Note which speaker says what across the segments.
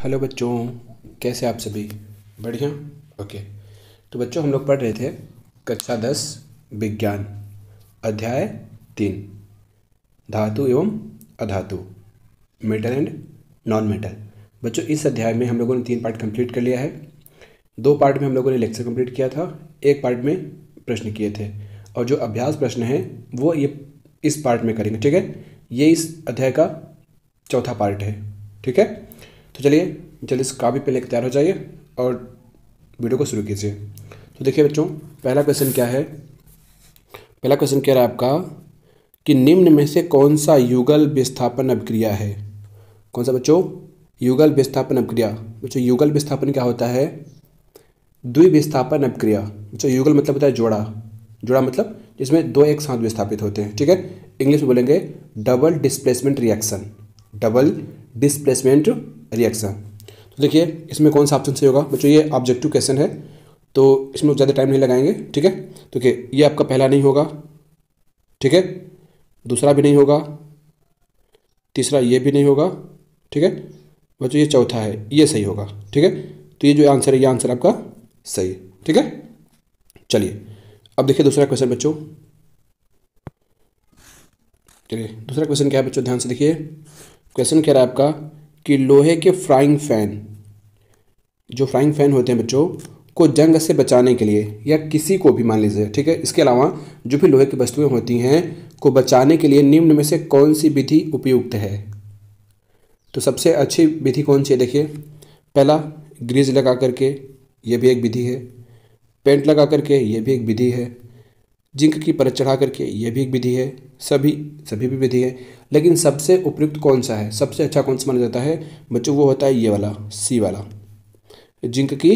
Speaker 1: Hello बच्चों, कैसे आप सभी? बढ़िया। ओके। तो बच्चों, हम लोग पढ़ रहे थे कक्षा 10 विज्ञान अध्याय 3 धातु एवं अधातु, मेटल एंड नॉन मेटल। बच्चों, इस अध्याय में हम लोगों ने 3 पार्ट कंप्लीट कर लिया है। 2 पार्ट में हम लोगों ने लेक्चर कंप्लीट किया था, 1 पार्ट में प्रश्न किए थे, और जो अभ्यास प्रश्न है वो ये इस पार्ट में करेंगे। ठीक है, ये इस अध्याय का चौथा पार्ट है। ठीक है, तो चलिए जल्दी से कापी पे लेकर तैयार हो जाइए और वीडियो को शुरू कीजिए। तो देखिए बच्चों, पहला क्वेश्चन क्या है? पहला क्वेश्चन कह रहा है आपका कि निम्न में से कौन सा युगल विस्थापन अभिक्रिया है? कौन सा बच्चों? युगल विस्थापन अभिक्रिया। बच्चों, युगल विस्थापन क्या होता है? द्विविस्थापन अभिक्रिया। बच्चों, युगल मतलब होता है जोड़ा। जोड़ा मतलब जिसमें 2 एक साथ विस्थापित होते हैं। ठीक है, इंग्लिश में बोलेंगे double displacement reaction. Double displacement reaction. तो देखिए इसमें कौन सा ऑप्शन सही होगा? बच्चों, ये ऑब्जेक्टिव क्वेश्चन है तो इसमें ज़्यादा टाइम नहीं लगाएंगे। ठीक है, तो देखिए ये आपका पहला नहीं होगा, ठीक है, दूसरा भी नहीं होगा, तीसरा ये भी नहीं होगा। ठीक है बच्चों, ये चौथा है, ये सही होगा। ठीक है, तो ये जो आंसर है, ये आंसर आपका सही है। ठीक है, चलिए अब देखिए दूसरा क्वेश्चन बच्चों। चलिए दूसरा क्वेश्चन क्या है बच्चों, ध्यान से देखिए। क्वेश्चन कह रहा है आपका कि लोहे के फ्राइंग फैन, जो फ्राइंग फैन होते हैं बच्चों, को जंग से बचाने के लिए, या किसी को भी मान लीजिए, ठीक है, इसके अलावा जो भी लोहे की वस्तुएं होती हैं को बचाने के लिए निम्न में से कौन सी विधि उपयुक्त है? तो सबसे अच्छी विधि कौन सी है? देखिए, पहला ग्रीज लगा करके, ये भी एक विधि है। पेंट लगा करके, ये भी एक विधि है। जिंक की परत चढ़ा करके, ये भी एक विधि है। सभी भी विधि है, लेकिन सबसे उपयुक्त कौन सा है, सबसे अच्छा कौन सा माना जाता है बच्चों? वो होता है ये वाला, सी वाला, जिंक की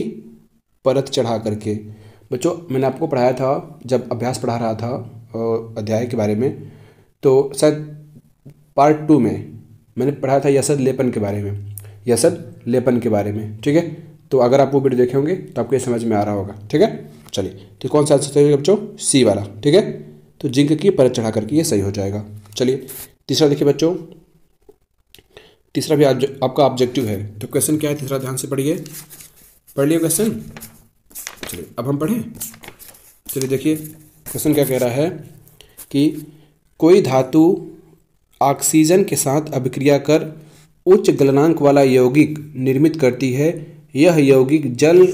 Speaker 1: परत चढ़ा करके। बच्चों, मैंने आपको पढ़ाया था जब अभ्यास पढ़ा रहा था अध्याय के बारे में, तो शायद पार्ट 2 में मैंने पढ़ाया था यसद लेपन के बारे में, यसद लेपन के बारे में। ठीक है, तो अगर आप वो वीडियो देखे होंगे तो आपको ये समझ में आ रहा होगा। ठीक है, चलिए तो कौन सा आंसर सही होगा बच्चों? सी वाला। ठीक है, तो जिंक की परत चढ़ा करके ये सही हो जाएगा। चलिए तीसरा देखिए बच्चों, तीसरा भी आपका ऑब्जेक्टिव है। तो क्वेश्चन क्या है तीसरा? ध्यान से पढ़िए, पढ़ लिया क्वेश्चन। चलिए अब हम पढ़ें। चलिए देखिए क्वेश्चन क्या कह रहा है कि कोई धातु ऑक्सीजन के साथ अभिक्रिया कर उच्च गलनांक वाला यौगिक निर्मित करती है। यह यौगिक जल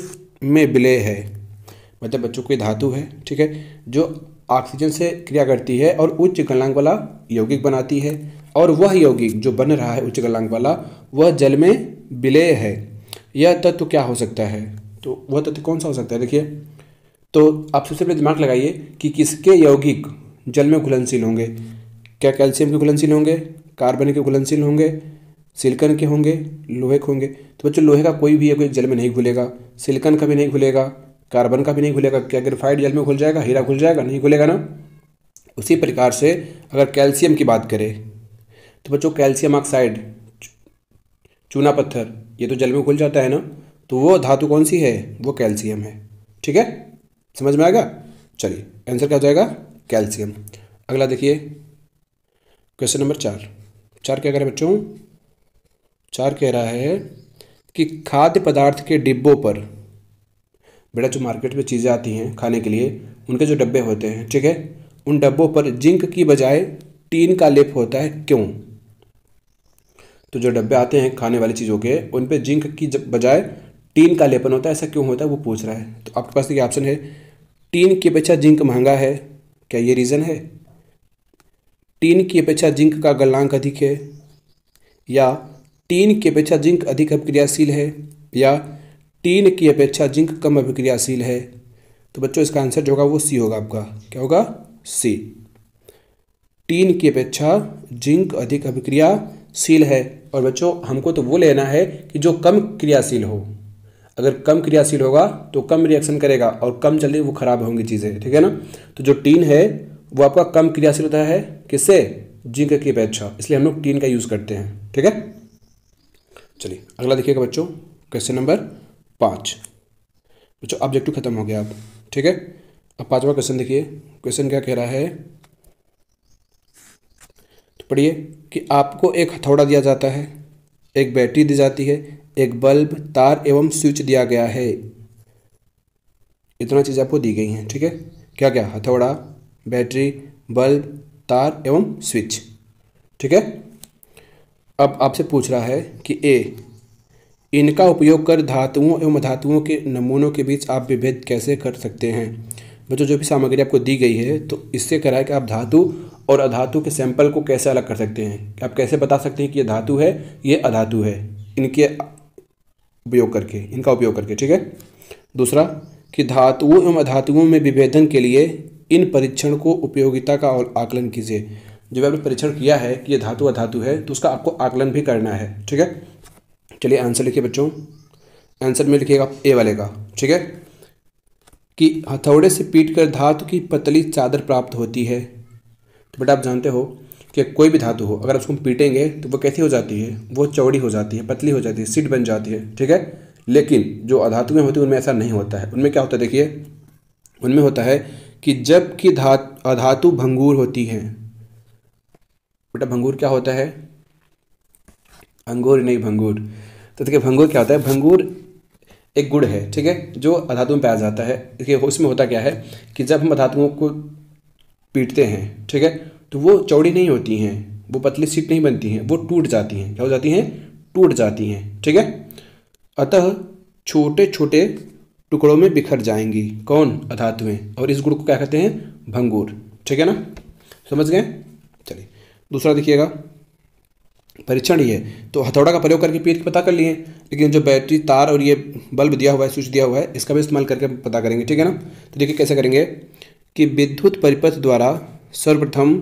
Speaker 1: में विलय है। मतलब बच्चों, कोई धातु है, ठीक है, जो ऑक्सीजन से क्रिया करती है और उच्च गलनांक वाला यौगिक बनाती है, और वह यौगिक जो बन रहा है उच्च गलनांक वाला, वह जल में विलय है। यह तत्व क्या हो सकता है? तो वह तत्व कौन सा हो सकता है? देखिए, तो आप सबसे पहले दिमाग लगाइए कि किसके यौगिक जल में घुलनशील होंगे। क्या कैल्शियम के घुलनशील होंगे, कार्बन के घुलनशील होंगे, सिलिकॉन के होंगे, लोहे के होंगे? तो बच्चों, लोहे का कोई भी यौगिक जल में नहीं घुलेगा, सिलिकॉन का भी नहीं घुलेगा, कार्बन का भी नहीं घुलेगा। क्या ग्रेफाइट जल में घुल जाएगा? हीरा घुल जाएगा? नहीं घुलेगा ना। उसी प्रकार से अगर कैल्शियम की बात करें तो बच्चों, कैल्शियम ऑक्साइड, चूना पत्थर, ये तो जल में घुल जाता है ना। तो वो धातु कौन सी है? वो कैल्शियम है। ठीक है, समझ में आएगा? चलिए आंसर क्या हो जाएगा? कैल्शियम। अगला देखिए क्वेश्चन नंबर 4। 4 क्या कह रहा है बच्चों? 4 कह रहा है कि खाद्य पदार्थ के डिब्बों पर, बेटा जो मार्केट में चीज़ें आती हैं खाने के लिए, उनके जो डब्बे होते हैं, ठीक है, उन डब्बों पर जिंक की बजाय टीन का लेप होता है, क्यों? तो जो डब्बे आते हैं खाने वाली चीज़ों के, उन पे जिंक की बजाय टीन का लेपन होता है, ऐसा क्यों होता है वो पूछ रहा है। तो आपके पास देखिए ऑप्शन है, टीन की अपेक्षा जिंक महंगा है, क्या ये रीज़न है? टीन की अपेक्षा जिंक का गलनांक अधिक है, या टीन की अपेक्षा जिंक अधिक अभिक्रियाशील है, या टीन की अपेक्षा जिंक कम अभिक्रियाशील है? तो बच्चों, इसका आंसर जो होगा वो सी होगा आपका। क्या होगा? सी। टीन की अपेक्षा जिंक अधिक अभिक्रियाशील है। और बच्चों, हमको तो वो लेना है कि जो कम क्रियाशील हो। अगर कम क्रियाशील होगा तो कम रिएक्शन करेगा, और कम जल्दी वो खराब होंगी चीज़ें। ठीक है ना। तो जो टीन है वो आपका कम क्रियाशील होता है, किससे? जिंक की अपेक्षा, इसलिए हम लोग टीन का यूज़ करते हैं। ठीक है, चलिए अगला देखिएगा बच्चों, क्वेश्चन नंबर 5। बच्चों ऑब्जेक्टिव खत्म हो गया अब। ठीक है, अब 5वां क्वेश्चन देखिए। क्वेश्चन क्या कह रहा है, तो पढ़िए कि आपको एक हथौड़ा दिया जाता है, एक बैटरी दी जाती है, एक बल्ब, तार एवं स्विच दिया गया है। इतना चीज़ आपको दी गई हैं, ठीक है। क्या क्या? हथौड़ा, बैटरी, बल्ब, तार एवं स्विच, ठीक है। अब आपसे पूछ रहा है कि ए, इनका उपयोग कर धातुओं एवं अधातुओं के नमूनों के बीच आप विभेद कैसे कर सकते हैं। बच्चों, जो भी सामग्री आपको दी गई है तो इससे कह रहा है कि आप धातु और अधातु के सैंपल को कैसे अलग कर सकते हैं। आप कैसे बता सकते हैं कि ये धातु है, ये अधातु है, इनके उपयोग करके, इनका उपयोग करके, ठीक है। दूसरा कि धातुओं एवं अधातुओं में विभेदन के लिए इन परीक्षण को उपयोगिता का आकलन कीजिए। जब आपने परीक्षण किया है कि ये धातु अधातु है तो उसका आपको आकलन भी करना है, ठीक है। चलिए आंसर लिखिए बच्चों। आंसर में लिखिएगा ए वाले का, ठीक है, कि हथौड़े से पीटकर धातु की पतली चादर प्राप्त होती है। तो बेटा आप जानते हो कि कोई भी धातु हो, अगर उसको हम पीटेंगे तो वो कैसी हो जाती है, वो चौड़ी हो जाती है, पतली हो जाती है, सीट बन जाती है, ठीक है। लेकिन जो अधातुएं होती हैं उनमें ऐसा नहीं होता है। उनमें क्या होता है, देखिए, उनमें होता है कि जब कि अधातु भंगुर होती हैं। बेटा भंगुर क्या होता है? अंगूर नहीं, भंगुर। तो देखिए भंगुर क्या होता है? भंगुर एक गुण है, ठीक है, जो अधातु में पाया जाता है। देखिए उसमें होता क्या है कि जब हम अधातुओं को पीटते हैं, ठीक है, तो वो चौड़ी नहीं होती हैं, वो पतली सीट नहीं बनती हैं, वो टूट जाती हैं। क्या हो जाती हैं? टूट जाती हैं, ठीक है। अतः छोटे छोटे टुकड़ों में बिखर जाएंगी। कौन? अधातुएं। और इस गुण को क्या कहते हैं? भंगुर, ठीक है ना, समझ गए। चलिए दूसरा देखिएगा, परीक्षण ही है तो हथौड़ा का प्रयोग करके पीट के पता कर लिए, लेकिन जो बैटरी, तार और ये बल्ब दिया हुआ है, स्विच दिया हुआ है, इसका भी इस्तेमाल करके पता करेंगे, ठीक है ना। तो देखिए कैसे करेंगे कि विद्युत परिपथ द्वारा सर्वप्रथम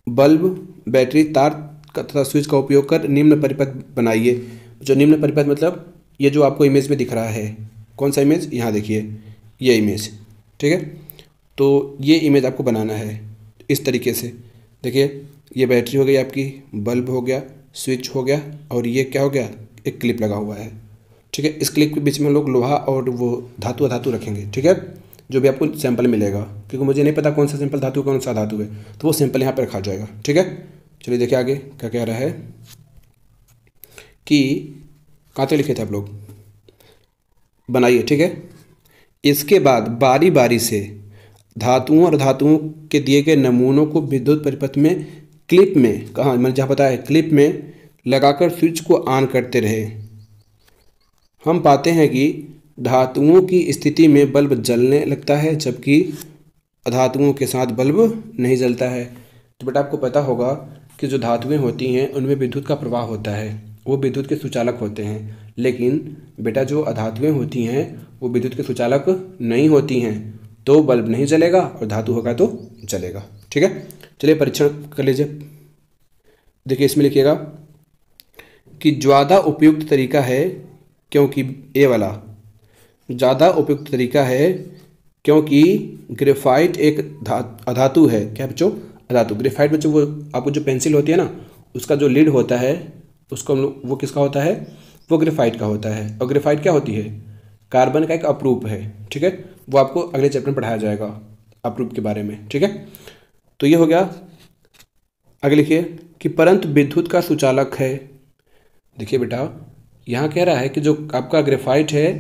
Speaker 1: बल्ब, बैटरी, तार तथा स्विच का उपयोग कर निम्न परिपथ बनाइए। जो निम्न परिपथ मतलब ये जो आपको इमेज में दिख रहा है, कौन सा इमेज? यहाँ देखिए ये इमेज, ठीक है। तो ये इमेज आपको बनाना है इस तरीके से। देखिए ये बैटरी हो गई आपकी, बल्ब हो गया, स्विच हो गया, और ये क्या हो गया? एक क्लिप लगा हुआ है, ठीक है। इस क्लिप के बीच में हम लोग लोहा और वो धातु अधातु रखेंगे, ठीक है, जो भी आपको सैंपल मिलेगा, क्योंकि मुझे नहीं पता कौन सा सैंपल धातु कौन सा धातु है, तो वो सैंपल यहाँ पर रखा जाएगा, ठीक है। चलिए देखिए आगे क्या कह रहा है कि कहाँ तक लिखे थे आप लोग? बनाइए, ठीक है। इसके बाद बारी बारी से धातुओं और धातुओं के दिए गए नमूनों को विद्युत परिपथ में क्लिप में, कहाँ मैंने जहाँ बताया क्लिप में लगाकर स्विच को ऑन करते रहे। हम पाते हैं कि धातुओं की स्थिति में बल्ब जलने लगता है, जबकि अधातुओं के साथ बल्ब नहीं जलता है। तो बेटा आपको पता होगा कि जो धातुएं होती हैं उनमें विद्युत का प्रवाह होता है, वो विद्युत के सुचालक होते हैं। लेकिन बेटा जो अधातुएं होती हैं वो विद्युत के सुचालक नहीं होती हैं, तो बल्ब नहीं जलेगा और धातु होगा तो जलेगा, ठीक है। चलिए परीक्षण कर लीजिए। देखिए इसमें लिखिएगा कि ज़्यादा उपयुक्त तरीका है क्योंकि ए वाला ज़्यादा उपयुक्त तरीका है क्योंकि ग्रेफाइट एक अधातु है। क्या बच्चों? अधातु। ग्रेफाइट बच्चों वो आपको जो पेंसिल होती है ना, उसका जो लीड होता है उसको हम लोग, वो किसका होता है? वो ग्रेफाइट का होता है। और ग्रेफाइट क्या होती है? कार्बन का एक अपरूप है, ठीक है। वो आपको अगले चैप्टर में पढ़ाया जाएगा अपरूप के बारे में, ठीक है। तो ये हो गया। आगे लिखिए कि परंतु विद्युत का सुचालक है। देखिए बेटा यहाँ कह रहा है कि जो आपका ग्रेफाइट है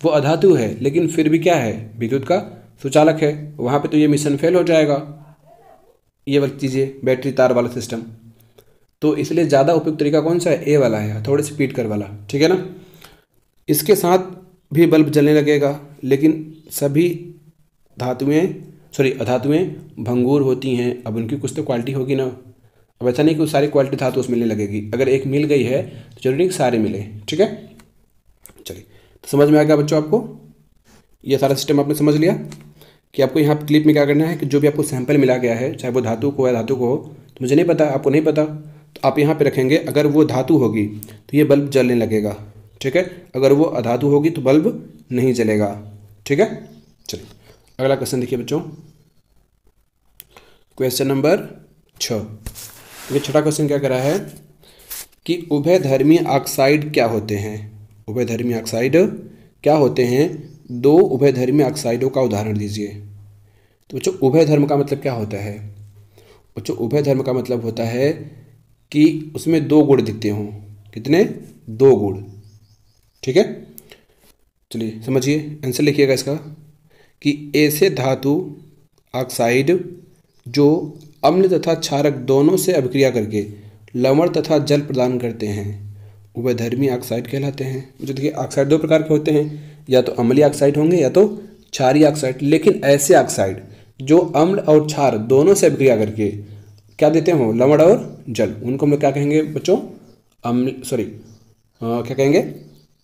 Speaker 1: वो अधातु है, लेकिन फिर भी क्या है? विद्युत का सुचालक है। वहाँ पे तो ये मिशन फेल हो जाएगा, ये वाली चीज़ें, बैटरी तार वाला सिस्टम। तो इसलिए ज़्यादा उपयुक्त तरीका कौन सा है? ए वाला है, थोड़े से पीट कर वाला, ठीक है ना। इसके साथ भी बल्ब जलने लगेगा, लेकिन सभी अधातुएं भंगुर होती हैं। अब उनकी कुछ तो क्वालिटी होगी ना। अब ऐसा नहीं कि सारी क्वालिटी धातु उसमें मिलने लगेगी। अगर एक मिल गई है तो जरूरी नहीं कि सारे मिले, ठीक है। चलिए तो समझ में आ गया बच्चों आपको? ये सारा सिस्टम आपने समझ लिया कि आपको यहाँ क्लिप में क्या करना है कि जो भी आपको सैंपल मिला गया है, चाहे वो धातु को या धातु को हो, तो मुझे नहीं पता, आपको नहीं पता, तो आप यहाँ पे रखेंगे। अगर वो धातु होगी तो ये बल्ब जलने लगेगा, ठीक है। अगर वो अधातु होगी तो बल्ब नहीं जलेगा, ठीक है। चलिए अगला क्वेश्चन देखिए बच्चों, क्वेश्चन नंबर 6। ये छठा क्वेश्चन क्या कर रहा है कि उभयधर्मी ऑक्साइड क्या होते हैं? उभयधर्मी ऑक्साइड क्या होते हैं? 2 उभयधर्मी ऑक्साइडों का उदाहरण दीजिए। तो बच्चों उभयधर्म का मतलब क्या होता है? बच्चों उभयधर्म का मतलब होता है कि उसमें 2 गुण दिखते हों। कितने? 2 गुण। ठीक है, चलिए समझिए, आंसर लिखिएगा इसका कि ऐसे धातु ऑक्साइड जो अम्ल तथा क्षारक दोनों से अभिक्रिया करके लवण तथा जल प्रदान करते हैं उभयधर्मी ऑक्साइड कहलाते हैं। जो देखिए ऑक्साइड 2 प्रकार के होते हैं, या तो अम्लीय ऑक्साइड होंगे या तो क्षारीय ऑक्साइड। लेकिन ऐसे ऑक्साइड जो अम्ल और क्षार दोनों से अभिक्रिया करके क्या देते हो, लवण और जल, उनको हम लोग क्या कहेंगे बच्चों, क्या कहेंगे,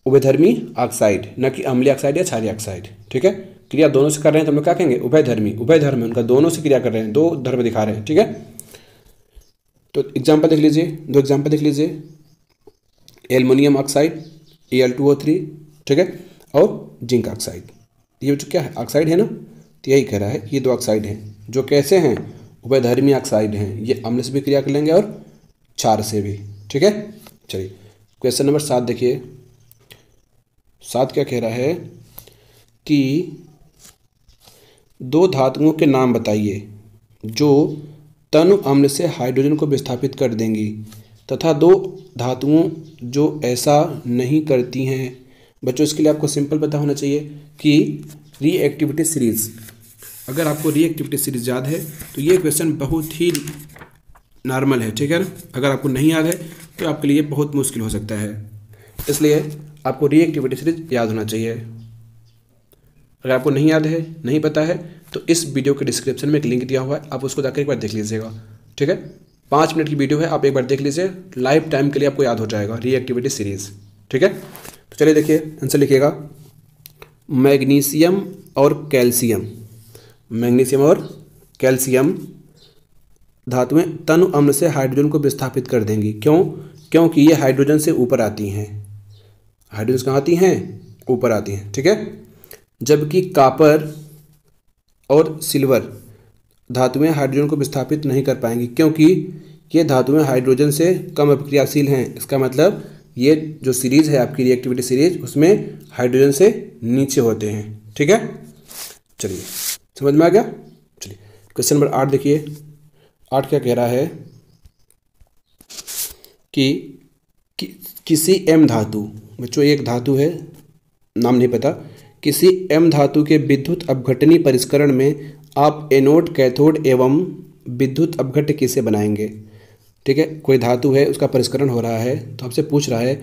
Speaker 1: उभयधर्मी ऑक्साइड, न कि अम्लीय ऑक्साइड या क्षारीय ऑक्साइड। ठीक है, क्रिया दोनों से कर रहे हैं तो हम लोग क्या कहेंगे, उभयधर्मी। उभयधर्म उनका दोनों से क्रिया कर रहे हैं, 2 धर्म दिखा रहे हैं। ठीक है, तो एग्जाम्पल देख लीजिए, 2 एग्जाम्पल देख लीजिए, एल्युमिनियम ऑक्साइड Al2O3, ठीक है, और जिंक ऑक्साइड। ये जो क्या है, ऑक्साइड है ना, तो यही कह रहा है ये 2 ऑक्साइड हैं जो कैसे हैं, उभयधर्मी ऑक्साइड हैं। ये अम्ल से भी क्रिया कर लेंगे और क्षार से भी। ठीक है, चलिए क्वेश्चन नंबर 7 देखिए। 7 क्या कह रहा है कि 2 धातुओं के नाम बताइए जो तनु अम्ल से हाइड्रोजन को विस्थापित कर देंगी तथा 2 धातुओं जो ऐसा नहीं करती हैं। बच्चों इसके लिए आपको सिंपल पता होना चाहिए कि रिएक्टिविटी सीरीज, अगर आपको रिएक्टिविटी सीरीज याद है तो ये क्वेश्चन बहुत ही नॉर्मल है। ठीक है ना, अगर आपको नहीं याद है तो आपके लिए बहुत मुश्किल हो सकता है, इसलिए आपको रिएक्टिविटी सीरीज याद होना चाहिए। अगर आपको नहीं याद है, नहीं पता है, तो इस वीडियो के डिस्क्रिप्शन में एक लिंक दिया हुआ है, आप उसको जाकर एक बार देख लीजिएगा। ठीक है, 5 मिनट की वीडियो है, आप एक बार देख लीजिए, लाइफ टाइम के लिए आपको याद हो जाएगा रिएक्टिविटी सीरीज। ठीक है, तो चलिए देखिए आंसर लिखिएगा, मैग्नीशियम और कैल्शियम, मैग्नीशियम और कैल्शियम धातुएं तनु अम्ल से हाइड्रोजन को विस्थापित कर देंगी। क्यों? क्योंकि ये हाइड्रोजन से ऊपर आती हैं। हाइड्रोजन कहाँ आती हैं? ऊपर आती हैं। ठीक है, जबकि कॉपर और सिल्वर धातुएं हाइड्रोजन को विस्थापित नहीं कर पाएंगी क्योंकि ये धातुएं हाइड्रोजन से कम अभिक्रियाशील हैं। इसका मतलब ये जो सीरीज है आपकी रिएक्टिविटी सीरीज, उसमें हाइड्रोजन से नीचे होते हैं। ठीक है, चलिए समझ में आ गया। चलिए क्वेश्चन नंबर 8 देखिए। 8 क्या कह रहा है कि किसी एम धातु, बच्चों एक धातु है, नाम नहीं पता, किसी एम धातु के विद्युत अपघटनी परिष्करण में आप एनोड, कैथोड एवं विद्युत अपघट्य किसे बनाएंगे। ठीक है, कोई धातु है उसका परिष्करण हो रहा है, तो आपसे पूछ रहा है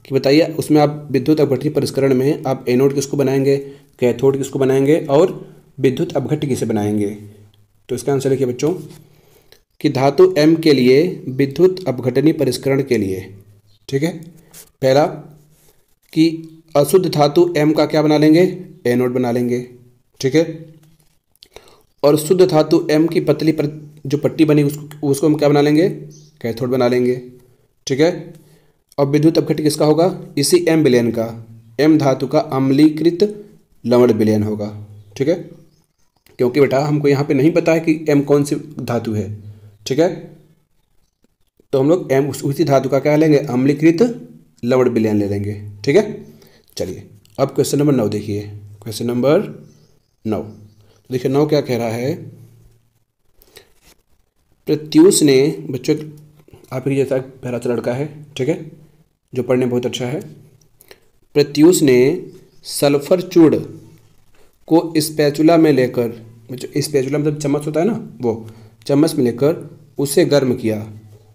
Speaker 1: कि बताइए उसमें आप विद्युत अपघटनी परिष्करण में आप एनोड किसको बनाएंगे, कैथोड किसको बनाएंगे और विद्युत अपघट्य किसे बनाएंगे। तो इसका आंसर लिखिए बच्चों कि धातु एम के लिए विद्युत अपघटनी परिष्करण के लिए, ठीक है, पहला कि अशुद्ध धातु एम का क्या बना लेंगे, एनोड बना लेंगे। ठीक है, और शुद्ध धातु एम की पतली पर जो पट्टी बनी उसको हम क्या बना लेंगे, कैथोड बना लेंगे। ठीक है, और विद्युत अपघट्य किसका होगा, इसी एम विलयन का, एम धातु का अम्लीकृत लवण विलयन होगा। ठीक है, क्योंकि बेटा हमको यहाँ पे नहीं पता है कि एम कौन सी धातु है। ठीक है, तो हम लोग एम उसी धातु का क्या लेंगे, अम्लीकृत लवण विलयन ले लेंगे। ठीक है, चलिए अब क्वेश्चन नंबर 9 देखिए। क्वेश्चन नंबर 9 देखिए, 9 क्या कह रहा है, प्रत्यूष ने, बच्चों आप ही जैसा प्यारा सा लड़का है, ठीक है, जो पढ़ने बहुत अच्छा है, प्रत्यूष ने सल्फर चूर्ण को स्पैचुला में लेकर, बच्चों स्पैचुला मतलब चम्मच होता है ना, वो चम्मच में लेकर उसे गर्म किया।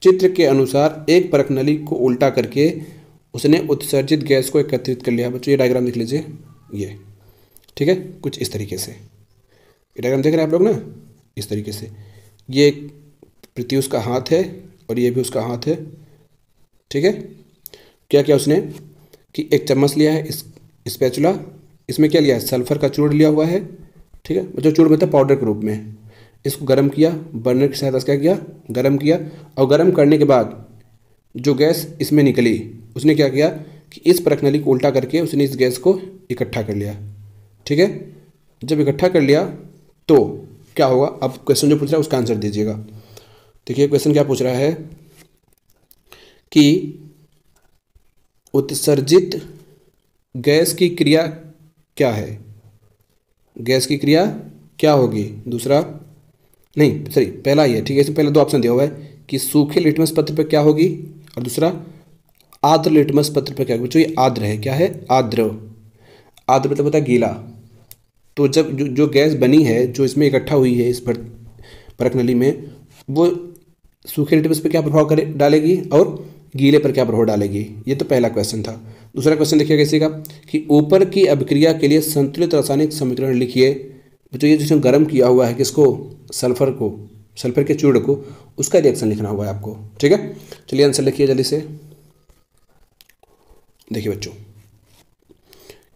Speaker 1: चित्र के अनुसार एक परख नली को उल्टा करके उसने उत्सर्जित गैस को एकत्रित कर लिया। बच्चों ये डायग्राम देख लीजिए, ये ठीक है, कुछ इस तरीके से ये डायग्राम देख रहे हैं आप लोग ना, इस तरीके से। ये प्रत्यूष का हाथ है और ये भी उसका हाथ है। ठीक है, क्या किया उसने कि एक चम्मच लिया है, इस स्पैचुला, इसमें क्या लिया है, सल्फर का चूर्ण लिया हुआ है। ठीक है, जो चूर्ण मतलब पाउडर के रूप में, इसको गर्म किया, बर्नर की सहायता से क्या किया, गर्म किया, और गर्म करने के बाद जो गैस इसमें निकली उसने क्या किया कि इस परख नली को उल्टा करके उसने इस गैस को इकट्ठा कर लिया। ठीक है, जब इकट्ठा कर लिया तो क्या होगा, अब क्वेश्चन जो पूछ रहा है उसका आंसर दीजिएगा। देखिए क्वेश्चन क्या पूछ रहा है कि उत्सर्जित गैस की क्रिया क्या है, गैस की क्रिया क्या होगी, दूसरा नहीं सॉरी पहला ही है। ठीक है, इसमें पहले 2 ऑप्शन दिया हुआ है कि सूखे लिटमस पत्र पर क्या होगी, और दूसरा आर्द्र लिटमस पत्र पर क्या बच्चों, ये आर्द्र है, क्या है, आर्द्र। आर्द्र मतलब होता है गीला। तो जब जो गैस बनी है, जो इसमें इकट्ठा हुई है इस परख नली में, वो सूखे लिटमस पर क्या प्रभाव करे डालेगी और गीले पर क्या प्रभाव डालेगी। ये तो पहला क्वेश्चन था। दूसरा क्वेश्चन देखिए कैसे का, कि ऊपर की अभिक्रिया के लिए संतुलित रासायनिक समीकरण लिखिए। बच्चों ये जिसने गर्म किया हुआ है किसको, सल्फर को, सल्फर के चूर्ण को, उसका रिएक्शन लिखना हुआ है आपको। ठीक है, चलिए आंसर लिखिए जल्दी से। देखिए बच्चों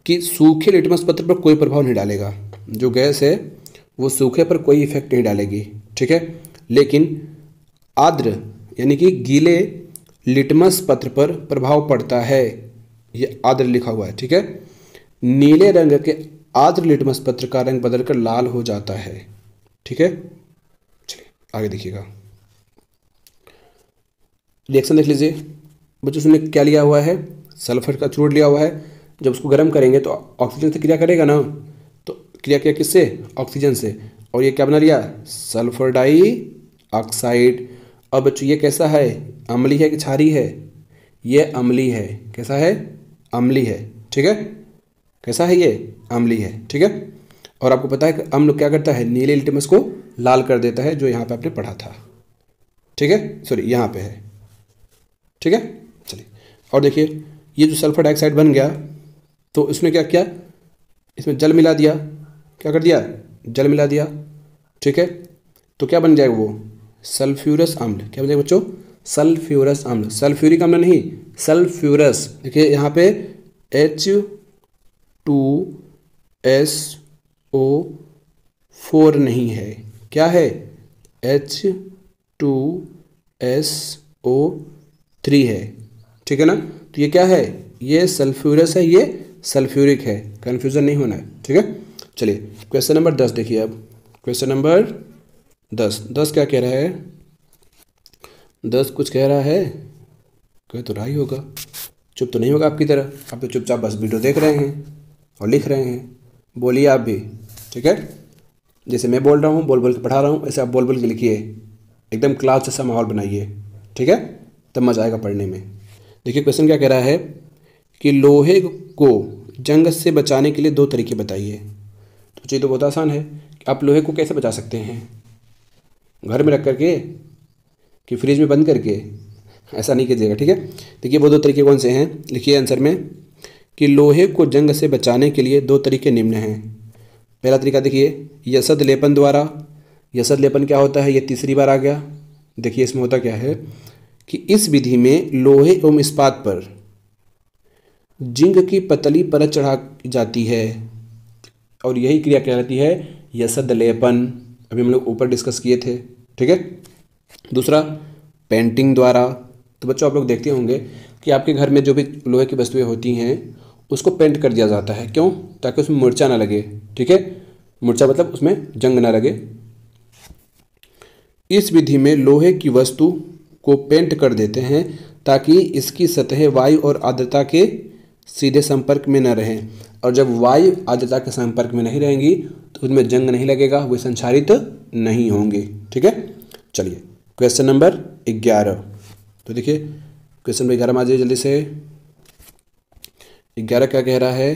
Speaker 1: कि सूखे लिटमस पत्र पर कोई प्रभाव नहीं डालेगा, जो गैस है वो सूखे पर कोई इफेक्ट नहीं डालेगी। ठीक है, लेकिन आर्द्र यानी कि गीले लिटमस पत्र पर प्रभाव पड़ता है, ये आर्द्र लिखा हुआ है। ठीक है, नीले रंग के आर्द्र लिटमस पत्र का रंग बदलकर लाल हो जाता है। ठीक है, चलिए आगे देखिएगा, रिएक्शन देख लीजिए बच्चों। उसने क्या लिया हुआ है, सल्फर का चूर्ण लिया हुआ है। जब उसको गर्म करेंगे तो ऑक्सीजन से क्रिया करेगा ना, तो क्रिया किया किससे, ऑक्सीजन से, और ये क्या बना लिया, सल्फर डाइऑक्साइड। अब बच्चों ये कैसा है, अम्लीय है कि क्षारीय है, ये अम्लीय है। कैसा है, अम्लीय है। ठीक है, कैसा है, ये अम्लीय है। ठीक है, और आपको पता है कि अम्ल क्या करता है, नीले लिटमस को लाल कर देता है, जो यहाँ पे आपने पढ़ा था। ठीक है, सॉरी यहाँ पे है। ठीक है, चलिए और देखिए ये जो सल्फर डाइऑक्साइड बन गया, तो इसने क्या किया, इसमें जल मिला दिया। क्या कर दिया, जल मिला दिया। ठीक है, तो क्या बन जाएगा वो, सल्फ्यूरस अम्ल। क्या बन जाएगा बच्चों, सल्फ्यूरस अम्ल। सल्फ्यूरिक अम्ल नहीं, सल्फ्यूरस। देखिए यहाँ पे H2SO4 नहीं है, क्या है, H2SO3 है। ठीक है ना, तो ये क्या है, ये सल्फ्यूरस है, ये सल्फ्यूरिक है, कन्फ्यूज़न नहीं होना है। ठीक है, चलिए क्वेश्चन नंबर 10 देखिए। अब क्वेश्चन नंबर 10 क्या कह रहा है, 10 कुछ कह रहा है, कह तो रहा ही होगा, चुप तो नहीं होगा आपकी तरह। आप तो चुपचाप बस वीडियो देख रहे हैं और लिख रहे हैं। बोलिए आप भी। ठीक है, जैसे मैं बोल रहा हूँ, बोल बोल के पढ़ा रहा हूँ, ऐसे आप बोल बोल के लिखिए, एकदम क्लास जैसा माहौल बनाइए। ठीक है, तब मजा आएगा पढ़ने में। देखिए क्वेश्चन क्या कह रहा है कि लोहे को जंग से बचाने के लिए 2 तरीके बताइए। तो चीज़ तो बहुत आसान है कि आप लोहे को कैसे बचा सकते हैं, घर में रख करके कि फ्रिज में बंद करके, ऐसा नहीं कीजिएगा। ठीक है, देखिए वो 2 तरीके कौन से हैं, लिखिए आंसर में कि लोहे को जंग से बचाने के लिए 2 तरीके निम्न हैं। पहला तरीका देखिए, यसद लेपन द्वारा। यसद लेपन क्या होता है, ये तीसरी बार आ गया। देखिए इसमें होता क्या है कि इस विधि में लोहे एवं इस्पात पर जिंक की पतली परत चढ़ा जाती है, और यही क्रिया कहलाती है यसद लेपन। अभी हम लोग ऊपर डिस्कस किए थे। ठीक है, दूसरा पेंटिंग द्वारा। तो बच्चों आप लोग देखते होंगे कि आपके घर में जो भी लोहे की वस्तुएं होती हैं उसको पेंट कर दिया जाता है। क्यों, ताकि उसमें मुर्चा ना लगे। ठीक है, मुर्चा मतलब उसमें जंग ना लगे। इस विधि में लोहे की वस्तु को पेंट कर देते हैं ताकि इसकी सतह वायु और आर्द्रता के सीधे संपर्क में न रहें, और जब वायु आर्द्रता के संपर्क में नहीं रहेंगी तो उसमें जंग नहीं लगेगा, वे संक्षारित नहीं होंगे। ठीक है, चलिए क्वेश्चन नंबर 11। तो देखिए क्वेश्चन नंबर 11 में आ जाइए जल्दी से। 11 क्या कह रहा है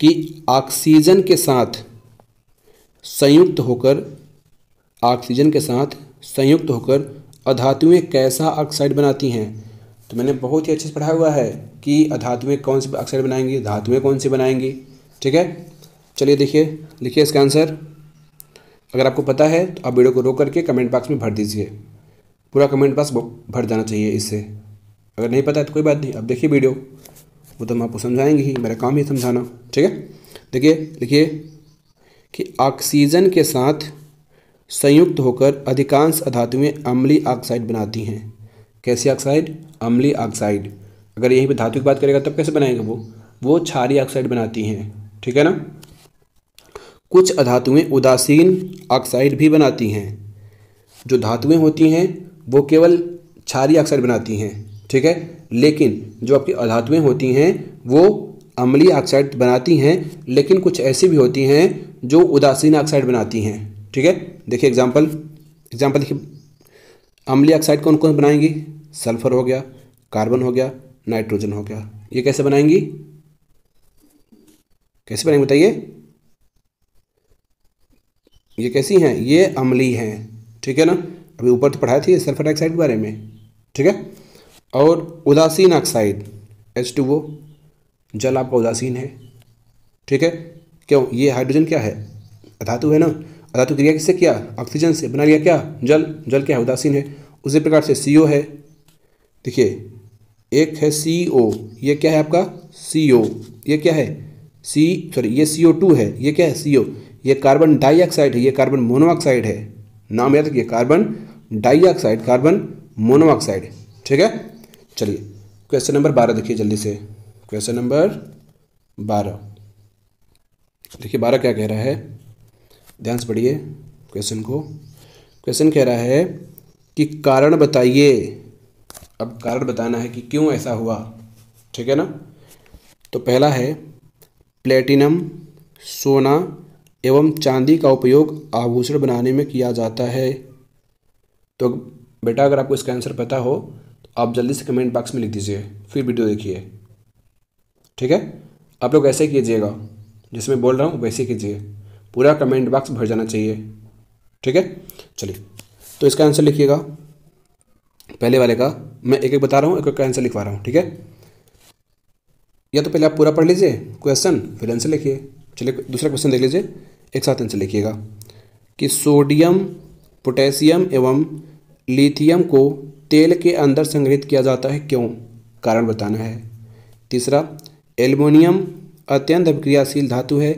Speaker 1: कि ऑक्सीजन के साथ संयुक्त होकर अधातुएं कैसा ऑक्साइड बनाती हैं। तो मैंने बहुत ही अच्छे से पढ़ा हुआ है कि अधातुएं कौन सी ऑक्साइड बनाएंगी, धातुएं कौन सी बनाएंगी। ठीक है, चलिए देखिए, लिखिए इसका आंसर। अगर आपको पता है तो आप वीडियो को रोक करके कमेंट बॉक्स में भर दीजिए, पूरा कमेंट बॉक्स भर जाना चाहिए इससे। अगर नहीं पता है तो कोई बात नहीं, अब देखिए वीडियो, वो तो हम आपको समझाएंगे ही, मेरा काम ही समझाना। ठीक है, देखिए लिखिए कि ऑक्सीजन के साथ संयुक्त होकर अधिकांश अधातुएं अम्लीय ऑक्साइड बनाती हैं। कैसी ऑक्साइड, अम्लीय ऑक्साइड। अगर यहीं पे धातु की बात करेगा तब कैसे बनाएंगे, वो क्षारीय ऑक्साइड बनाती हैं। ठीक है ना, कुछ अधातुएं उदासीन ऑक्साइड भी बनाती हैं। जो धातुएं होती हैं वो केवल क्षारीय ऑक्साइड बनाती हैं। ठीक है, लेकिन जो आपकी अधातुएं होती हैं वो अम्लीय ऑक्साइड बनाती हैं, लेकिन कुछ ऐसी भी होती हैं जो उदासीन ऑक्साइड बनाती हैं। ठीक है, देखिए एग्जाम्पल देखिए, अम्लीय ऑक्साइड कौन कौन बनाएंगी, सल्फर हो गया, कार्बन हो गया, नाइट्रोजन हो गया। ये कैसे बनाएंगी, कैसे बनाएंगे बताइए? ये कैसी हैं? ये अम्लीय हैं, ठीक है ना। अभी ऊपर तो पढ़ाई थी सल्फर डाइऑक्साइड के बारे में, ठीक है। और उदासीन ऑक्साइड H2O, जल आपका उदासीन है, ठीक है। क्यों? ये हाइड्रोजन क्या है? अधातु है ना। अधातु क्रिया किससे किया? ऑक्सीजन से, बना लिया क्या? जल। जल क्या है? उदासीन है। उसी प्रकार से CO है, देखिए एक है CO, ये क्या है आपका? CO। ये क्या है? ये CO2 है, ये क्या है? CO। ये कार्बन डाइऑक्साइड है, ये कार्बन मोनोऑक्साइड है। नाम याद रखिए, कार्बन डाइऑक्साइड, कार्बन मोनोऑक्साइड, ठीक है। चलिए क्वेश्चन नंबर 12 देखिए जल्दी से। क्वेश्चन नंबर 12 देखिए, 12 क्या कह रहा है, ध्यान से पढ़िए क्वेश्चन को। क्वेश्चन कह रहा है कि कारण बताइए। अब कारण बताना है कि क्यों ऐसा हुआ, ठीक है ना। तो पहला है प्लेटिनम, सोना एवं चांदी का उपयोग आभूषण बनाने में किया जाता है। तो बेटा अगर आपको इसका आंसर पता हो तो आप जल्दी से कमेंट बॉक्स में लिख दीजिए, फिर वीडियो देखिए, ठीक है। आप लोग ऐसे कीजिएगा, जैसे मैं बोल रहा हूँ वैसे कीजिए, पूरा कमेंट बॉक्स भर जाना चाहिए, ठीक है। चलिए तो इसका आंसर लिखिएगा, पहले वाले का मैं एक एक बता रहा हूँ, एक एक का आंसर लिखवा रहा हूँ, ठीक है। या तो पहले आप पूरा पढ़ लीजिए क्वेश्चन, फिर आंसर लिखिए। चलिए दूसरा क्वेश्चन देख लीजिए, एक साथ आंसर लिखिएगा कि सोडियम, पोटेशियम एवं लिथियम को तेल के अंदर संग्रहित किया जाता है, क्यों? कारण बताना है। तीसरा, एल्युमिनियम अत्यंत अभिक्रियाशील धातु है,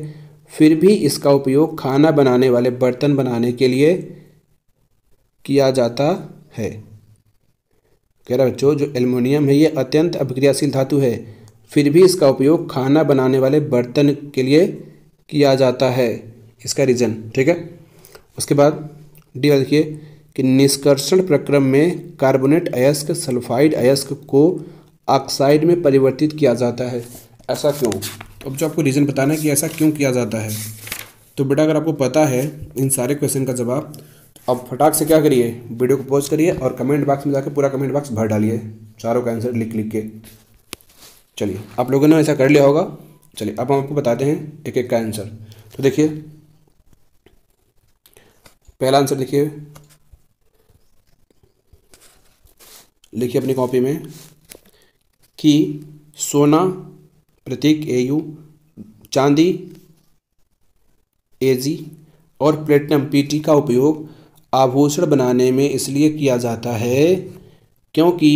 Speaker 1: फिर भी इसका उपयोग खाना बनाने वाले बर्तन बनाने के लिए किया जाता है। कह रहा बच्चों, जो एल्युमिनियम है ये अत्यंत अभिक्रियाशील धातु है, फिर भी इसका उपयोग खाना बनाने वाले बर्तन के लिए किया जाता है, इसका रीज़न, ठीक है। उसके बाद डी देखिए कि निष्कर्षण प्रक्रम में कार्बोनेट अयस्क सल्फाइड अयस्क को ऑक्साइड में परिवर्तित किया जाता है, ऐसा क्यों? तो अब जो आपको रीज़न बताना है कि ऐसा क्यों किया जाता है, तो बेटा अगर आपको पता है इन सारे क्वेश्चन का जवाब, अब फटाक से क्या करिए, वीडियो को पॉज करिए और कमेंट बॉक्स में जाकर पूरा कमेंट बॉक्स भर डालिए, चारों का आंसर लिख लिख के। चलिए आप लोगों ने ऐसा कर लिया होगा। चलिए अब हम आपको बताते हैं एक एक का आंसर। तो देखिए पहला आंसर देखिए, लिखिए अपनी कॉपी में कि सोना प्रतीक AU, चांदी AG और प्लेटिनम PT का उपयोग आभूषण बनाने में इसलिए किया जाता है क्योंकि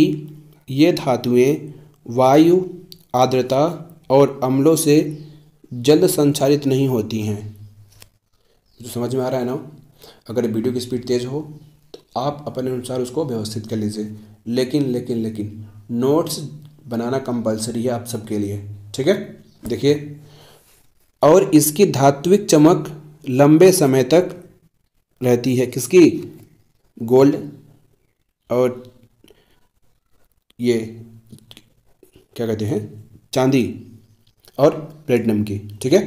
Speaker 1: ये धातुएं वायु, आर्द्रता और अम्लों से जल्द संचारित नहीं होती हैं। जो समझ में आ रहा है ना? अगर वीडियो की स्पीड तेज़ हो तो आप अपने अनुसार उसको व्यवस्थित कर लीजिए, लेकिन नोट्स बनाना कंपलसरी है आप सबके लिए, ठीक है। देखिए, और इसकी धात्विक चमक लंबे समय तक रहती है, किसकी? गोल्ड और ये क्या कहते हैं, चांदी और प्लेटिनम की, ठीक है।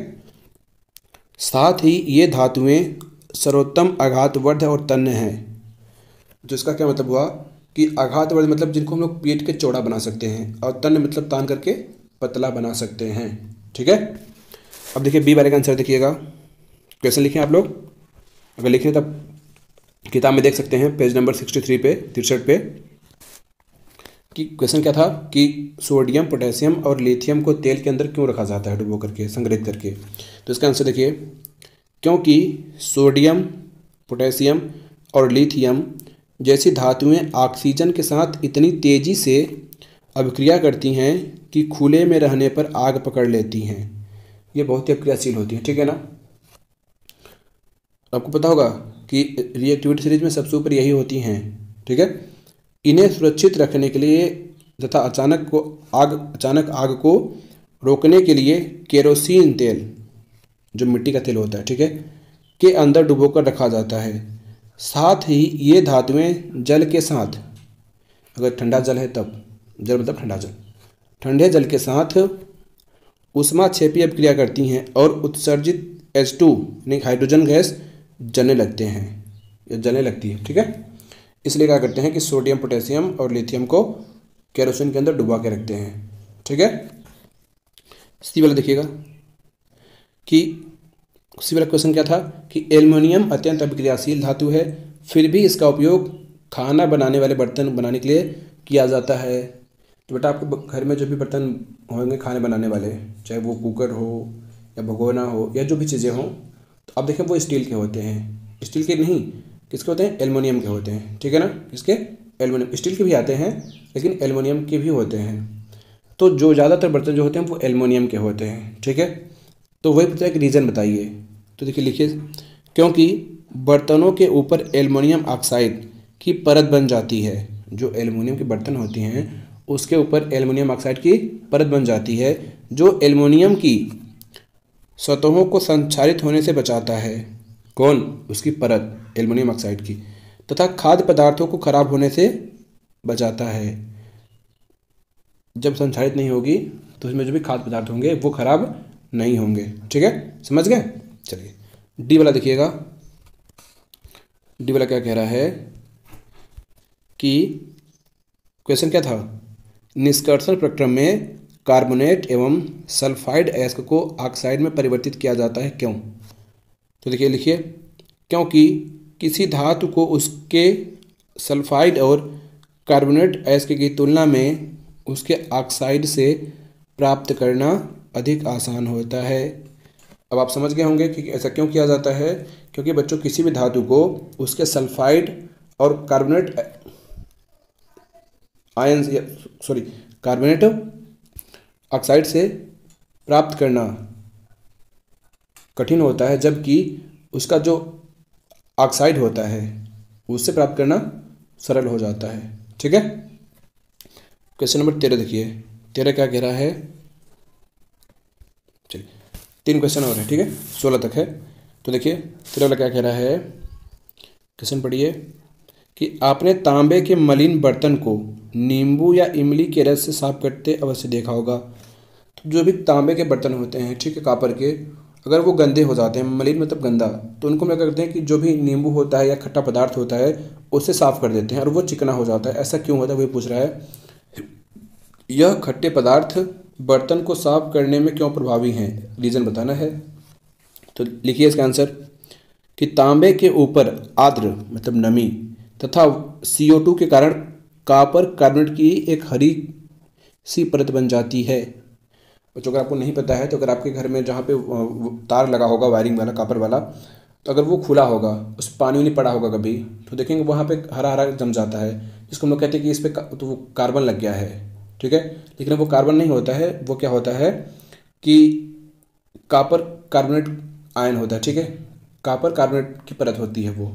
Speaker 1: साथ ही ये धातुएं सर्वोत्तम आघातवर्ध और तन्य हैं। जो इसका क्या मतलब हुआ कि आघातवर्ध मतलब जिनको हम लोग पीट के चौड़ा बना सकते हैं, और तन्य मतलब तान करके पतला बना सकते हैं, ठीक है। अब देखिए बी वाले का आंसर देखिएगा, क्वेश्चन लिखें आप लोग, अगर लिखें तब किताब में देख सकते हैं पेज नंबर 63 पे 63 पे, कि क्वेश्चन क्या था कि सोडियम, पोटेशियम और लिथियम को तेल के अंदर क्यों रखा जाता है डुबो करके, संग्रहित करके। तो इसका आंसर देखिए, क्योंकि सोडियम, पोटेशियम और लिथियम जैसी धातुएं ऑक्सीजन के साथ इतनी तेज़ी से अभिक्रिया करती हैं कि खुले में रहने पर आग पकड़ लेती हैं। ये बहुत ही अभिक्रियाशील होती हैं, ठीक है ना। आपको पता होगा कि रिएक्टिविटी सीरीज में सबसे ऊपर यही होती हैं, ठीक है। इन्हें सुरक्षित रखने के लिए तथा अचानक आग को रोकने के लिए केरोसिन तेल, जो मिट्टी का तेल होता है, ठीक है, के अंदर डुबोकर रखा जाता है। साथ ही ये धातुएं जल के साथ, अगर ठंडा जल है तब, जल मतलब ठंडा जल, ठंडे जल के साथ ऊष्माक्षेपी अभिक्रिया करती हैं और उत्सर्जित H2 यानी हाइड्रोजन गैस जलने लगते हैं या जलने लगती है, ठीक है। इसलिए क्या करते हैं कि सोडियम, पोटेशियम और लिथियम को केरोसिन के अंदर डुबा के रखते हैं। ठीक है, सी वाला देखिएगा कि सी वाला क्वेश्चन क्या था कि एल्युमिनियम अत्यंत अभिक्रियाशील धातु है, फिर भी इसका उपयोग खाना बनाने वाले बर्तन बनाने के लिए किया जाता है। तो बेटा आपके घर में जो भी बर्तन होंगे खाने बनाने वाले, चाहे वो कुकर हो या भगोना हो या जो भी चीज़ें हों, तो आप देखें वो स्टील के होते हैं। स्टील के नहीं, किसके होते हैं? एल्युमिनियम के होते हैं। ठीक है ना, किसके? एल्युमिनियम। स्टील के भी आते हैं लेकिन एल्युमिनियम के भी होते हैं। तो जो ज़्यादातर बर्तन जो होते हैं वो एल्युमिनियम के होते हैं। ठीक है, तो वही पूछा है कि रीज़न बताइए। तो देखिए लिखिए, क्योंकि बर्तनों के ऊपर एल्युमिनियम ऑक्साइड की परत बन जाती है। जो एल्युमिनियम के बर्तन होती हैं उसके ऊपर एल्युमिनियम ऑक्साइड की परत बन जाती है, जो एल्युमिनियम की सतहों को संक्षारित होने से बचाता है। कौन? उसकी परत, एल्युमिनियम ऑक्साइड की, तथा खाद्य पदार्थों को खराब होने से बचाता है। जब संक्षारित नहीं होगी तो उसमें जो भी खाद्य पदार्थ होंगे वो खराब नहीं होंगे। ठीक है, समझ गए? चलिए डी वाला देखिएगा। डी वाला क्या कह रहा है कि क्वेश्चन क्या था? निष्कर्षण प्रक्रम में कार्बोनेट एवं सल्फाइड अयस्क को ऑक्साइड में परिवर्तित किया जाता है, क्यों? तो देखिए लिखिए, क्योंकि किसी धातु को उसके सल्फाइड और कार्बोनेट अयस्क की तुलना में उसके ऑक्साइड से प्राप्त करना अधिक आसान होता है। अब आप समझ गए होंगे कि ऐसा क्यों किया जाता है। क्योंकि बच्चों किसी भी धातु को उसके सल्फाइड और कार्बोनेट कार्बोनेट ऑक्साइड से प्राप्त करना कठिन होता है, जबकि उसका जो ऑक्साइड होता है उससे प्राप्त करना सरल हो जाता है। ठीक है, क्वेश्चन नंबर 13 देखिए। 13 क्या कह रहा है? चलिए 3 क्वेश्चन और है। ठीक है, 16 तक है। तो देखिए 13 वाला क्या कह रहा है, क्वेश्चन पढ़िए कि आपने तांबे के मलिन बर्तन को नींबू या इमली के रस से साफ करते अवश्य देखा होगा। तो जो भी तांबे के बर्तन होते हैं, ठीक है, कापर के, अगर वो गंदे हो जाते हैं, मलिन मतलब गंदा, तो उनको क्या करते हैं कि जो भी नींबू होता है या खट्टा पदार्थ होता है उससे साफ कर देते हैं और वो चिकना हो जाता है। ऐसा क्यों होता है वही पूछ रहा है। यह खट्टे पदार्थ बर्तन को साफ करने में क्यों प्रभावी हैं, रीज़न बताना है। तो लिखिए इसका आंसर कि तांबे के ऊपर आर्द्र मतलब नमी तथा CO2 के कारण कॉपर कार्बोनेट की एक हरी सी परत बन जाती है। बच्चों अगर आपको नहीं पता है तो अगर आपके घर में जहाँ पे तार लगा होगा वायरिंग वाला कॉपर वाला, तो अगर वो खुला होगा, उस पानी नहीं पड़ा होगा कभी, तो देखेंगे वहाँ पे हरा हरा जम जाता है, जिसको हम लोग कहते हैं कि इस पर तो वो कार्बन लग गया है। ठीक है, लेकिन वो कार्बन नहीं होता है, वो क्या होता है कि कॉपर कार्बोनेट आयन होता है। ठीक है, कॉपर कार्बोनेट की परत होती है वो।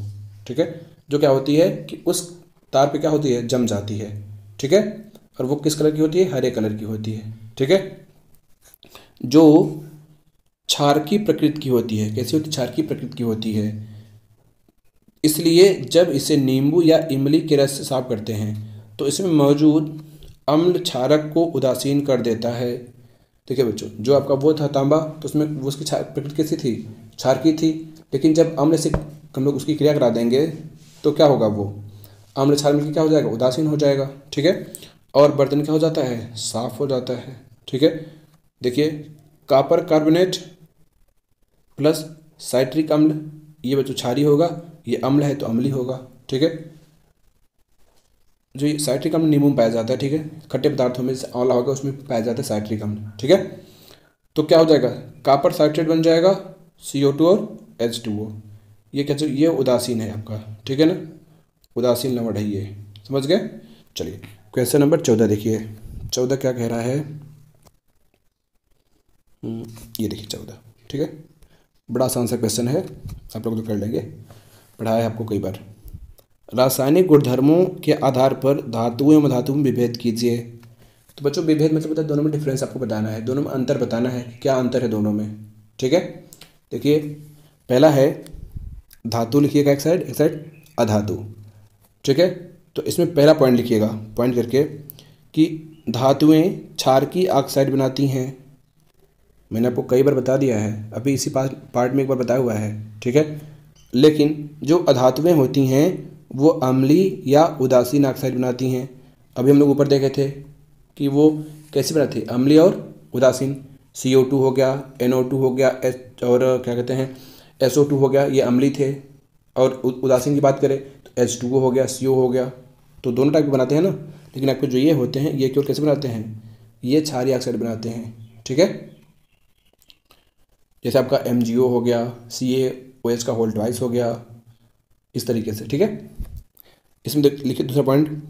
Speaker 1: ठीक है, जो क्या होती है कि उस तार पे क्या होती है, जम जाती है। ठीक है, और वो किस कलर की होती है? हरे कलर की होती है। ठीक है, जो क्षारकी प्रकृति की होती है। कैसी होती है? क्षारकी प्रकृति की होती है। इसलिए जब इसे नींबू या इमली के रस से साफ करते हैं तो इसमें मौजूद अम्ल क्षारक को उदासीन कर देता है। ठीक है बच्चों, जो आपका वो था तांबा, तो उसमें वो उसकी प्रकृति कैसी थी? क्षारकी थी। लेकिन जब अम्ल से हम लोग उसकी क्रिया करा देंगे तो क्या होगा? वो अम्ल क्षार मिलकर क्या हो जाएगा? उदासीन हो जाएगा। ठीक है, और बर्तन क्या हो जाता है? साफ हो जाता है। ठीक है, देखिए कॉपर कार्बोनेट प्लस साइट्रिक अम्ल, ये बच्चों क्षारी होगा, ये अम्ल है तो अम्ली होगा। ठीक है, जो ये साइट्रिक अम्ल नींबू में पाया जाता है। ठीक है, खट्टे पदार्थों में जैसे आंवला होगा उसमें पाया जाता है साइट्रिक अम्ल। ठीक है, तो क्या हो जाएगा? कॉपर साइट्रेट बन जाएगा, CO2 और H2O। ये क्या? ये उदासीन है आपका। ठीक है ना, उदासीन लवण है ये, समझ गए? चलिए क्वेश्चन नंबर 14 देखिए। 14 क्या कह रहा है? ये देखिए 14। ठीक है, बड़ा आसान सा क्वेश्चन है, आप लोग तो कर लेंगे, पढ़ाया है आपको कई बार। रासायनिक गुणधर्मों के आधार पर धातुओं एवं धातुओं में विभेद कीजिए। तो बच्चों विभेद मतलब होता है दोनों में डिफरेंस आपको बताना है, दोनों में अंतर बताना है, क्या अंतर है दोनों में। ठीक है, देखिए पहला है धातु, लिखिएगा एक साइड अधातु। ठीक है, तो इसमें पहला पॉइंट लिखिएगा, पॉइंट करके, कि धातुएं क्षारकी ऑक्साइड बनाती हैं। मैंने आपको कई बार बता दिया है, अभी इसी पार्ट में एक बार बताया हुआ है। ठीक है, लेकिन जो अधातुएं होती हैं वो अम्लीय या उदासीन ऑक्साइड बनाती हैं। अभी हम लोग ऊपर देखे थे कि वो कैसे बनाते हैं, अम्लीय और उदासीन। CO2 हो गया, NO2 हो गया, और क्या कहते हैं SO2 हो गया, ये अम्लीय थे। और उदासीन की बात करें तो H2O हो गया, CO हो गया। तो दोनों टाइप के बनाते हैं ना, लेकिन आपको जो ये होते हैं ये केवल कैसे बनाते हैं, ये क्षारीय ऑक्साइड बनाते हैं। ठीक है, जैसे आपका MgO हो गया, CaOH का होल ट्वाइस हो गया, इस तरीके से। ठीक है, इसमें लिखिए दूसरा पॉइंट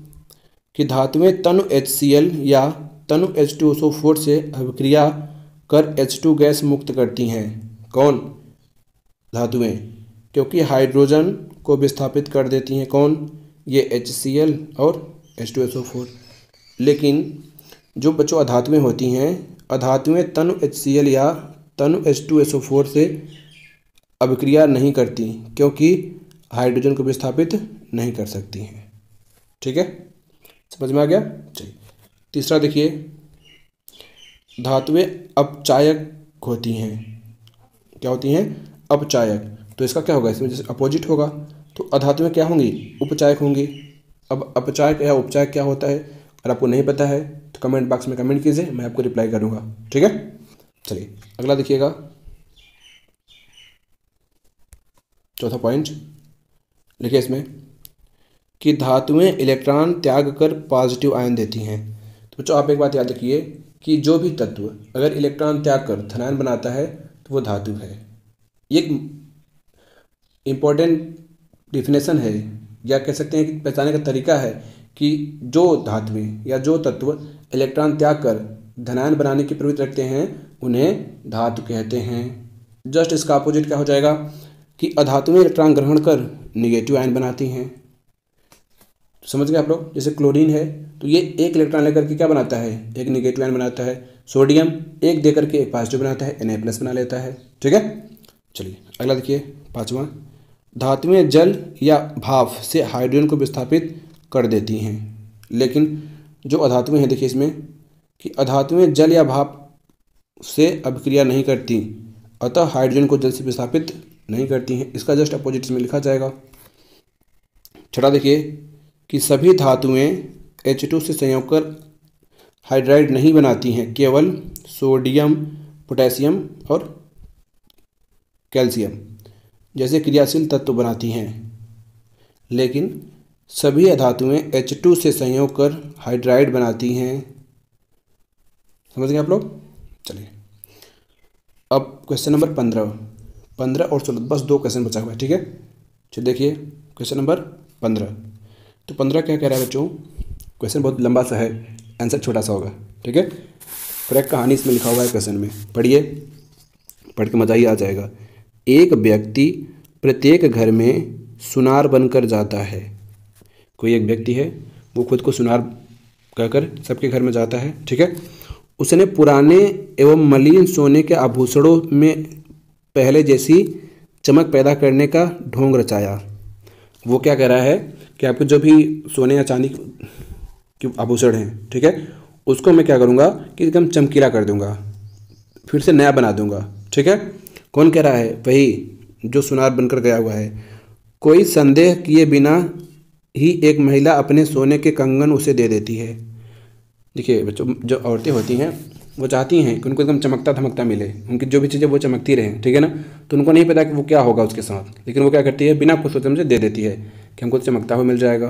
Speaker 1: कि धातुएं तनु HCl या तनु H2SO4 से अभिक्रिया कर H2 गैस मुक्त करती हैं। कौन? धातुएं, क्योंकि हाइड्रोजन को विस्थापित कर देती हैं। कौन? ये HCl और H2SO4। लेकिन जो बच्चों अधातुएं होती हैं, अधातुएं तनु HCl या तनु H2SO4 से अभिक्रिया नहीं करती, क्योंकि हाइड्रोजन को विस्थापित नहीं कर सकती हैं। ठीक है, समझ में आ गया? चलिए तीसरा देखिए, धातुएं अपचायक होती हैं। क्या होती हैं? अपचायक। तो इसका क्या होगा, इसमें जैसे अपोजिट होगा, तो अधातुएं क्या होंगी? उपचायक होंगी। अब अपचायक या उपचायक क्या होता है, अगर आपको नहीं पता है तो कमेंट बॉक्स में कमेंट कीजिए, मैं आपको रिप्लाई करूँगा। ठीक है, चलिए अगला देखिएगा, चौथा पॉइंट लिखिए इसमें कि धातुएं इलेक्ट्रॉन त्याग कर पॉजिटिव आयन देती हैं। तो बच्चों आप एक बात याद रखिए कि जो भी तत्व अगर इलेक्ट्रॉन त्याग कर धनायन बनाता है तो वो धातु है। ये एक इम्पोर्टेंट डिफिनेशन है, या कह सकते हैं कि पहचानने का तरीका है कि जो धातुएं या जो तत्व इलेक्ट्रॉन त्याग कर धनायन बनाने की प्रवृत्ति रखते हैं उन्हें धातु कहते हैं। जस्ट इसका अपोजिट क्या हो जाएगा कि अधातुएं इलेक्ट्रॉन ग्रहण कर निगेटिव आयन बनाती हैं। समझ गए आप लोग? जैसे क्लोरीन है तो ये एक इलेक्ट्रॉन लेकर के क्या बनाता है, एक निगेटिव आयन बनाता है। सोडियम एक देकर के एक पॉजिटिव बनाता है, Na+ बना लेता है। ठीक है, चलिए अगला देखिए, पांचवा, धातुएं जल या भाप से हाइड्रोजन को विस्थापित कर देती हैं। लेकिन जो अधातुएं हैं, देखिए इसमें कि अधातुएं जल या भाप से अभिक्रिया नहीं करती, अतः हाइड्रोजन को जल से विस्थापित नहीं करती हैं। इसका जस्ट अपोजिट में लिखा जाएगा। छठा देखिए कि सभी धातुएं H2 से संयोग कर हाइड्राइड नहीं बनाती हैं, केवल सोडियम, पोटेशियम और कैल्शियम जैसे क्रियाशील तत्व बनाती हैं। लेकिन सभी धातुएं H2 से संयोग कर हाइड्राइड बनाती हैं। समझ गए आप लोग? चलिए अब क्वेश्चन नंबर 15 और 16, बस 2 क्वेश्चन बचा हुआ है। ठीक है, चलिए देखिए क्वेश्चन नंबर 15। तो 15 क्या कह रहा है बच्चों? क्वेश्चन बहुत लंबा सा है, आंसर छोटा सा होगा। ठीक है, पूरा कहानी इसमें लिखा हुआ है क्वेश्चन में, पढ़िए, पढ़ के मज़ा ही आ जाएगा। एक व्यक्ति प्रत्येक घर में सुनार बनकर जाता है। कोई एक व्यक्ति है, वो खुद को सुनार कहकर सबके घर में जाता है। ठीक है, उसने पुराने एवं मलिन सोने के आभूषणों में पहले जैसी चमक पैदा करने का ढोंग रचाया। वो क्या कह रहा है कि आपके जो भी सोने या चांदी के आभूषण हैं, ठीक है, उसको मैं क्या करूँगा कि एकदम चमकीला कर दूंगा, फिर से नया बना दूंगा। ठीक है, कौन कह रहा है? वही जो सुनार बनकर गया हुआ है। कोई संदेह किए बिना ही एक महिला अपने सोने के कंगन उसे दे देती है। देखिए बच्चों, जो औरतें होती हैं वो चाहती हैं कि उनको एकदम चमकता धमकता मिले, उनकी जो भी चीज़ें वो चमकती रहें। ठीक है ना, तो उनको नहीं पता कि वो क्या होगा उसके साथ, लेकिन वो क्या करती है, बिना कुछ सोचे समझे दे देती है कि हमको चमकता हुआ मिल जाएगा,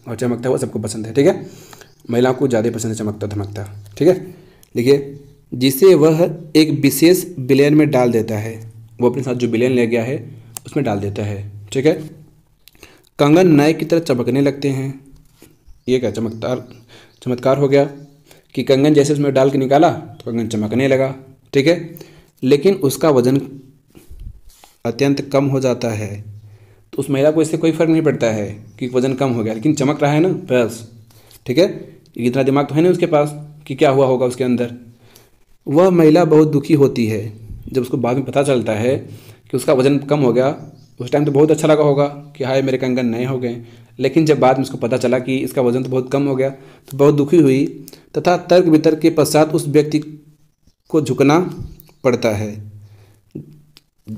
Speaker 1: और चमकता हुआ सबको पसंद है। ठीक है, महिलाओं को ज़्यादा पसंद है चमकता धमकता। ठीक है, देखिए, जिसे वह एक विशेष विलयन में डाल देता है। वो अपने साथ जो विलयन ले गया है उसमें डाल देता है। ठीक है, कंगन नए की तरह चमकने लगते हैं। ये क्या चमत्कार हो गया कि कंगन जैसे उसमें डाल के निकाला तो कंगन चमकने लगा। ठीक है, लेकिन उसका वजन अत्यंत कम हो जाता है। तो उस महिला को इससे कोई फर्क नहीं पड़ता है कि वजन कम हो गया, लेकिन चमक रहा है ना, बस। ठीक है, इतना दिमाग तो है नहीं उसके पास कि क्या हुआ होगा उसके अंदर। वह महिला बहुत दुखी होती है जब उसको बाद में पता चलता है कि उसका वजन कम हो गया। उस टाइम तो बहुत अच्छा लगा होगा कि हाय मेरे कंगन नए हो गए, लेकिन जब बाद में उसको पता चला कि इसका वजन तो बहुत कम हो गया तो बहुत दुखी हुई, तथा तर्क वितर्क के पश्चात उस व्यक्ति को झुकना पड़ता है।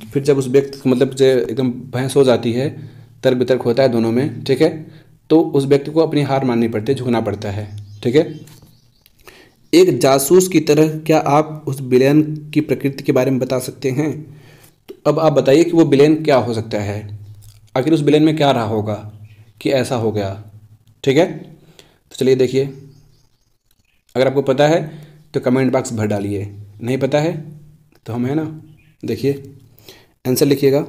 Speaker 1: फिर जब उस व्यक्ति को मतलब एकदम बहस हो जाती है, तर्क वितर्क होता है दोनों में, ठीक है, तो उस व्यक्ति को अपनी हार माननी पड़ती है, झुकना पड़ता है। ठीक है, एक जासूस की तरह क्या आप उस विलेन की प्रकृति के बारे में बता सकते हैं? तो अब आप बताइए कि वो विलेन क्या हो सकता है, आखिर उस विलेन में क्या रहा होगा कि ऐसा हो गया। ठीक है, तो चलिए देखिए, अगर आपको पता है तो कमेंट बॉक्स भर डालिए, नहीं पता है तो हम है ना, देखिए आंसर लिखिएगा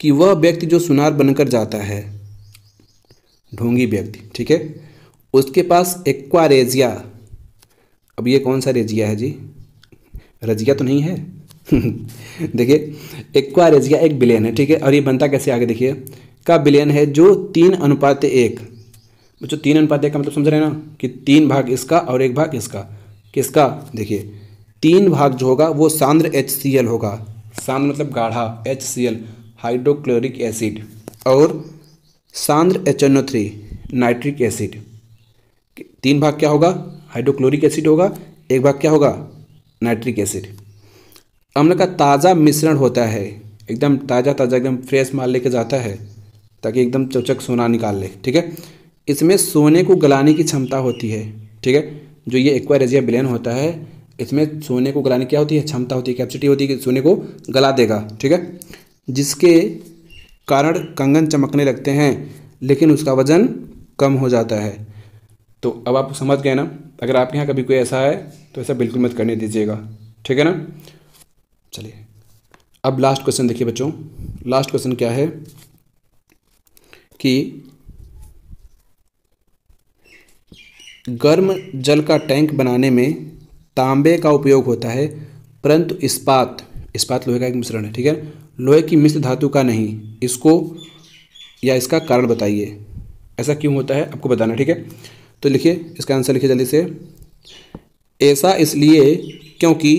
Speaker 1: कि वह व्यक्ति जो सुनार बनकर जाता है, ढोंगी व्यक्ति, ठीक है, उसके पास एक्वारेजिया। अब ये कौन सा रेजिया है जी, रजिया तो नहीं है। देखिए एक्वारेजिया एक बिलियन है, ठीक है, और ये बनता कैसे आगे देखिए, का बिलियन है जो 3:1। बच्चों 3:1 का मतलब समझ रहे हैं ना कि 3 भाग इसका और 1 भाग इसका। किसका, देखिए 3 भाग जो होगा वो सांद्र HCl होगा, सांद्र मतलब गाढ़ा, HCl हाइड्रोक्लोरिक एसिड, और सांद्र HNO3 नाइट्रिक एसिड। 3 भाग क्या होगा, हाइड्रोक्लोरिक एसिड होगा, 1 भाग क्या होगा, नाइट्रिक एसिड। अम्ल का ताज़ा मिश्रण होता है, एकदम ताज़ा ताज़ा एकदम फ्रेश माल लेके जाता है ताकि एकदम चौचक सोना निकाल ले, ठीक है। इसमें सोने को गलाने की क्षमता होती है, ठीक है, जो ये एक्वारेजिया विलेन होता है इसमें सोने को गलाने क्या होती है, क्षमता होती है, कैपेसिटी होती है कि सोने को गला देगा, ठीक है, जिसके कारण कंगन चमकने लगते हैं लेकिन उसका वजन कम हो जाता है। तो अब आप समझ गए ना, अगर आपके यहाँ कभी कोई ऐसा है तो ऐसा बिल्कुल मत करने दीजिएगा, ठीक है ना। चलिए अब लास्ट क्वेश्चन देखिए बच्चों, लास्ट क्वेश्चन क्या है कि गर्म जल का टैंक बनाने में तांबे का उपयोग होता है परंतु इस्पात लोहे का एक मिश्रण है, ठीक है, लोहे की मिश्र धातु का नहीं, इसको या इसका कारण बताइए, ऐसा क्यों होता है आपको बताना, ठीक है। तो लिखिए इसका आंसर लिखिए जल्दी से। ऐसा इसलिए क्योंकि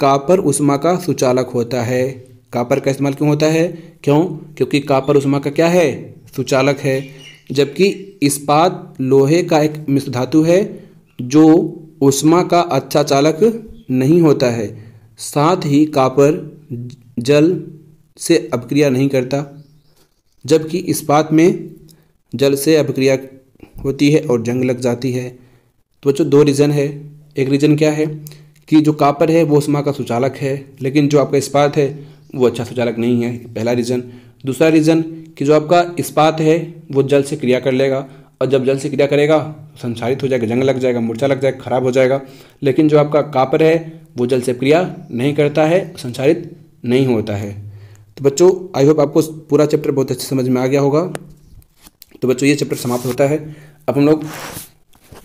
Speaker 1: कापर उष्मा का सुचालक होता है। कापर का इस्तेमाल क्यों होता है, क्यों, क्योंकि कापर उष्मा का क्या है, सुचालक है, जबकि इस्पात लोहे का एक मिश्र धातु है जो उष्मा का अच्छा चालक नहीं होता है। साथ ही कापर जल से अभिक्रिया नहीं करता, जबकि इस्पात में जल से अभिक्रिया होती है और जंग लग जाती है। तो बच्चों 2 रीज़न है, एक रीज़न क्या है कि जो कापर है वो उष्मा का सुचालक है लेकिन जो आपका इस्पात है वो अच्छा सुचालक नहीं है, पहला रीज़न। दूसरा रीज़न कि जो आपका इस्पात है वो जल से क्रिया कर लेगा और जब जल से क्रिया करेगा संक्षारित हो जाएगा, जंग लग जाएगा, मूर्छा लग जाएगा, खराब हो जाएगा, लेकिन जो आपका कापर है वो जल से क्रिया नहीं करता है, संक्षारित नहीं होता है। तो बच्चों आई होप आपको पूरा चैप्टर बहुत अच्छे समझ में आ गया होगा। तो बच्चों ये चैप्टर समाप्त होता है। अब हम लोग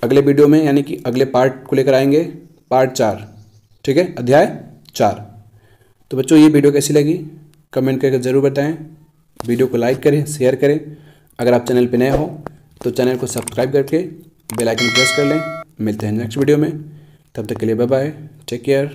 Speaker 1: अगले वीडियो में यानी कि अगले पार्ट को लेकर आएंगे, पार्ट 4, ठीक है, अध्याय 4। तो बच्चों ये वीडियो कैसी लगी कमेंट करके ज़रूर बताएं, वीडियो को लाइक करें, शेयर करें, अगर आप चैनल पे नए हो तो चैनल को सब्सक्राइब करके बेल आइकन प्रेस कर लें। मिलते हैं नेक्स्ट वीडियो में, तब तक के लिए बाय बाय, टेक केयर।